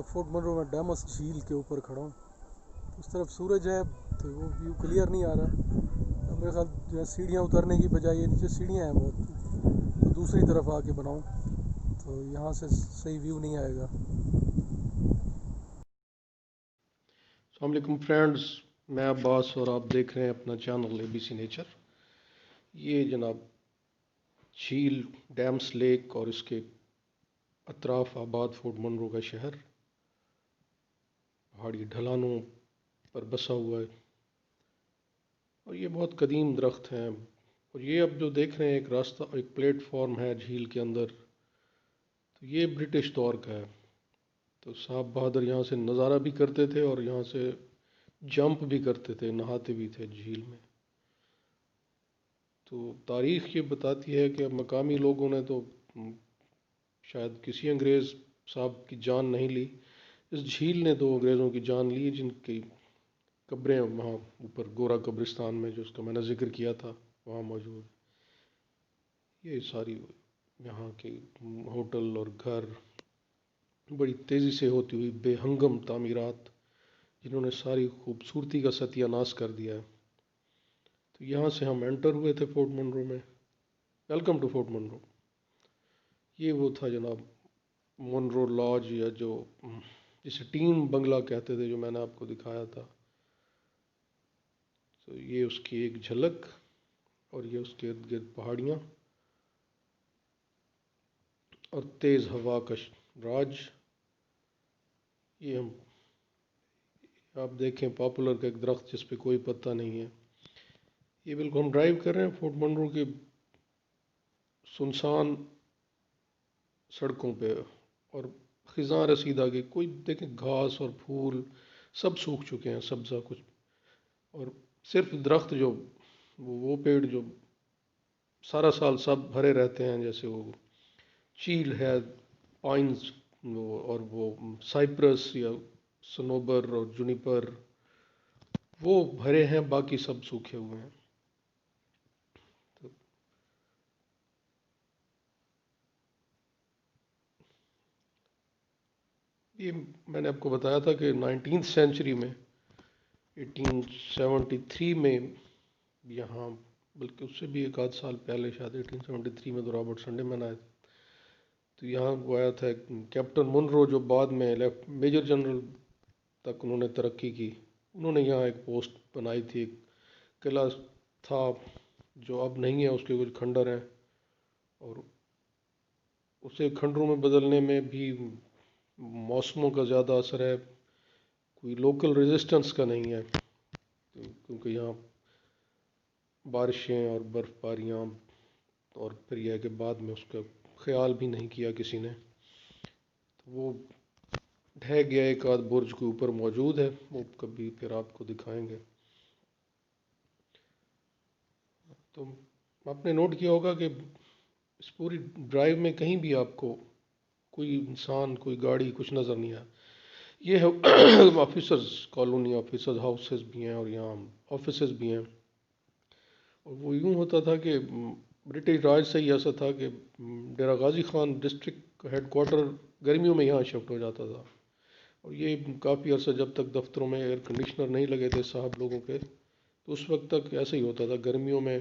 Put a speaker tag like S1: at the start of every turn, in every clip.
S1: Fort Monroe میں dams جھیل کے اوپر کھڑا ہوں. اس طرف سورج ہے تو وہ ویو کلیئر نہیں آ رہا. اب میرے خیال جو ہے سیڑھیاں اترنے کی بجائے یہ نیچے سیڑھیاں ہیں بہت، تو دوسری طرف آ کے بناؤں تو یہاں سے صحیح ویو نہیں آئے گا.
S2: السلام علیکم فرینڈز، میں عباس اور آپ دیکھ رہے ہیں اپنا چینل اے بی سی نیچر. یہ جناب جھیل ڈیمس لیک اور اس کے اطراف آباد فورٹ منرو کا شہر پہاڑی ڈھلانوں پر بسا ہوا ہے، اور یہ بہت قدیم درخت ہیں. اور یہ اب جو دیکھ رہے ہیں ایک راستہ، ایک پلیٹ فارم ہے جھیل کے اندر، تو یہ برٹش دور کا ہے. تو صاحب بہادر یہاں سے نظارہ بھی کرتے تھے اور یہاں سے جمپ بھی کرتے تھے، نہاتے بھی تھے جھیل میں. تو تاریخ یہ بتاتی ہے کہ مقامی لوگوں نے تو شاید کسی انگریز صاحب کی جان نہیں لی، اس جھیل نے دو انگریزوں کی جان لی جن کی قبریں وہاں اوپر گورا قبرستان میں، جو اس کا میں نے ذکر کیا تھا، وہاں موجود. یہ ساری یہاں کے ہوٹل اور گھر بڑی تیزی سے ہوتی ہوئی بے ہنگم تعمیرات جنہوں نے ساری خوبصورتی کا ستیہ ناش کر دیا ہے. تو یہاں سے ہم انٹر ہوئے تھے فورٹ منرو میں. Welcome to Fort Monroe. یہ وہ تھا جناب منرو لاج، یا جو جسے ٹیم بنگلہ کہتے تھے، جو میں نے آپ کو دکھایا تھا. تو یہ اس کی ایک جھلک، اور یہ اس کے ارد گرد پہاڑیاں اور تیز ہوا کا راج. یہ ہم آپ دیکھیں پاپولر کا ایک درخت جس پہ کوئی پتہ نہیں ہے. یہ بالکل ہم ڈرائیو کر رہے ہیں فورٹ منرو کے سنسان سڑکوں پہ، اور خزاں رسیدہ کے کوئی دیکھیں گھاس اور پھول سب سوکھ چکے ہیں، سبزہ کچھ، اور صرف درخت جو وہ پیڑ جو سارا سال سب بھرے رہتے ہیں، جیسے وہ چیل ہے، پائنز، اور وہ سائپرس یا سنوبر اور جونیپر، وہ بھرے ہیں، باقی سب سوکھے ہوئے ہیں. تو یہ میں نے آپ کو بتایا تھا کہ 19th سینچری میں 1873 میں یہاں، بلکہ اس سے بھی ایک آدھ سال پہلے، شاید 1873 میں تو رابرٹ سنڈے مین آئے تھے. تو یہاں وہ آیا تھا کیپٹن منرو، جو بعد میں میجر جنرل تک انہوں نے ترقی کی. انہوں نے یہاں ایک پوسٹ بنائی تھی. ایک قلعہ تھا جو اب نہیں ہے، اس کے کچھ کھنڈر ہیں، اور اسے کھنڈروں میں بدلنے میں بھی موسموں کا زیادہ اثر ہے، کوئی لوکل ریزسٹنس کا نہیں ہے. کیونکہ یہاں بارشیں اور برف باریاں، اور پھر یہ ہے کہ بعد میں اس کا خیال بھی نہیں کیا کسی نے، تو وہ ڈھہ گیا. ایک آدھ برج کے اوپر موجود ہے، وہ کبھی پھر آپ کو دکھائیں گے. تو آپ نے نوٹ کیا ہوگا کہ اس پوری ڈرائیو میں کہیں بھی آپ کو کوئی انسان، کوئی گاڑی، کچھ نظر نہیں آیا. یہ ہے آفیسرز کالونی، آفیسرز ہاؤسز بھی ہیں، اور یہاں آفیسز بھی ہیں. اور وہ یوں ہوتا تھا کہ برٹش راج سے ہی ایسا تھا کہ Dera Ghazi Khan district head quarter گرمیوں میں یہاں شفٹ ہو جاتا تھا. اور یہ کافی عرصہ جب تک دفتروں میں ایئر کنڈیشنر نہیں لگے تھے صاحب لوگوں کے، تو اس وقت تک ایسا ہی ہوتا تھا. گرمیوں میں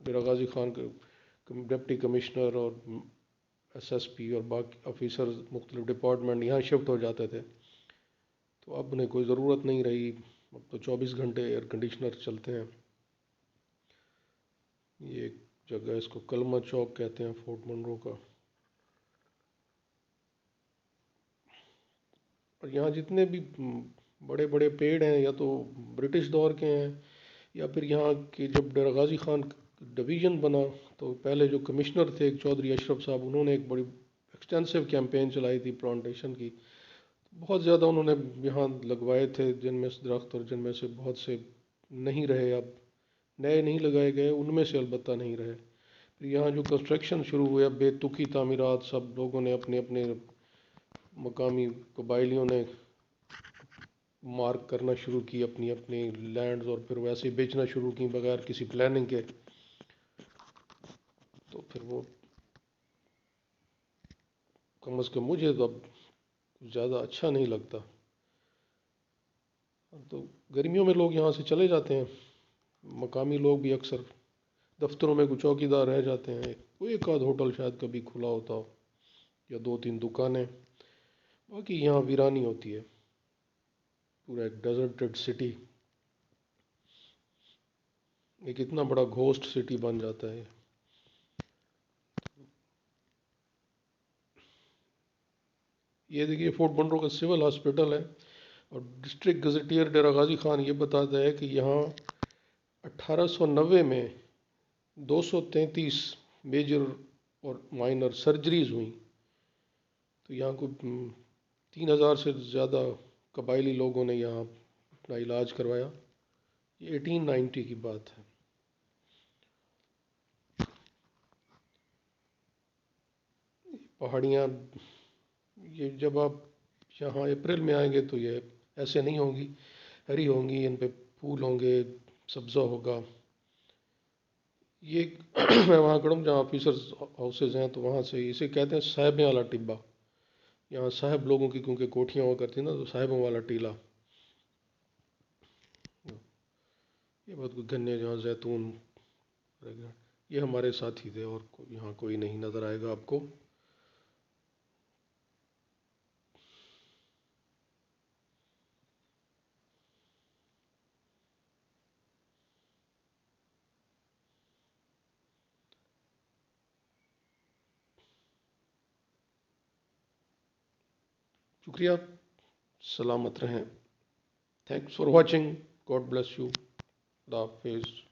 S2: ڈیرہ غازی خان کے ڈپٹی کمشنر اور ایس پی اور باقی آفیسرز مختلف ڈپارٹمنٹ یہاں شفٹ ہو جاتے تھے. تو اب انہیں کوئی ضرورت نہیں رہی، اب تو 24 گھنٹے ایئر کنڈیشنر چلتے ہیں. یہ ایک جگہ، اس کو کلمہ چوک کہتے ہیں فورٹ منرو کا. اور یہاں جتنے بھی بڑے بڑے پیڑ ہیں، یا تو برٹش دور کے ہیں، یا پھر یہاں کے جب ڈیرہ غازی خان ڈویژن بنا تو پہلے جو کمشنر تھے ایک چودھری اشرف صاحب، انہوں نے ایک بڑی ایکسٹینسو کیمپین چلائی تھی پلانٹیشن کی. بہت زیادہ انہوں نے یہاں لگوائے تھے، جن میں سے درخت، اور جن میں سے بہت سے نہیں رہے. اب نئے نہیں لگائے گئے، ان میں سے البتہ نہیں رہے. پھر یہاں جو کنسٹرکشن شروع ہوئے، بے تکی تعمیرات، سب لوگوں نے اپنے اپنے مقامی قبائلیوں نے مارک کرنا شروع کی اپنی اپنی لینڈز، اور پھر ویسے ہی بیچنا شروع کی بغیر کسی پلاننگ کے. تو پھر وہ کم از کم مجھے تو اب زیادہ اچھا نہیں لگتا. تو گرمیوں میں لوگ یہاں سے چلے جاتے ہیں. مقامی لوگ بھی اکثر دفتروں میں کچھ چوکیدار رہ جاتے ہیں. کوئی ایک آدھ ہوٹل شاید کبھی کھلا ہوتا ہو یا دو تین دکانیں. باقی یہاں ویرانی ہوتی ہے. پورا ایک ڈیزرٹڈ سٹی، ایک اتنا بڑا گھوسٹ سٹی بن جاتا ہے. یہ دیکھیے فورٹ منرو کا سول ہاسپٹل ہے، اور ڈسٹرکٹ گزٹیئر ڈیرہ غازی خان یہ بتاتا ہے کہ یہاں 1890 میں 233 میجر اور مائنر سرجریز ہوئیں. تو یہاں کو 3000 سے زیادہ قبائلی لوگوں نے یہاں اپنا علاج کروایا. یہ 1890 کی بات ہے. پہاڑیاں یہ جب آپ یہاں اپریل میں آئیں گے تو یہ ایسے نہیں ہوں گی، ہری ہوں گی، ان پہ پھول ہوں گے، سبزہ ہوگا. یہ میں وہاں کھڑا ہوں جہاں آفیسرز ہاؤسز ہیں، تو وہاں سے اسے کہتے ہیں صاحبیں والا ٹبا. یہاں صاحب لوگوں کی کیونکہ کوٹھیاں ہوا کرتی ہیں نا، تو صاحبوں والا ٹیلا. یہ بہت کچھ گنے جہاں زیتون، یہ ہمارے ساتھی تھے، اور یہاں کوئی نہیں نظر آئے گا آپ کو. شکریہ، سلامت رہیں. Thanks for watching. God bless you. خدا حافظ.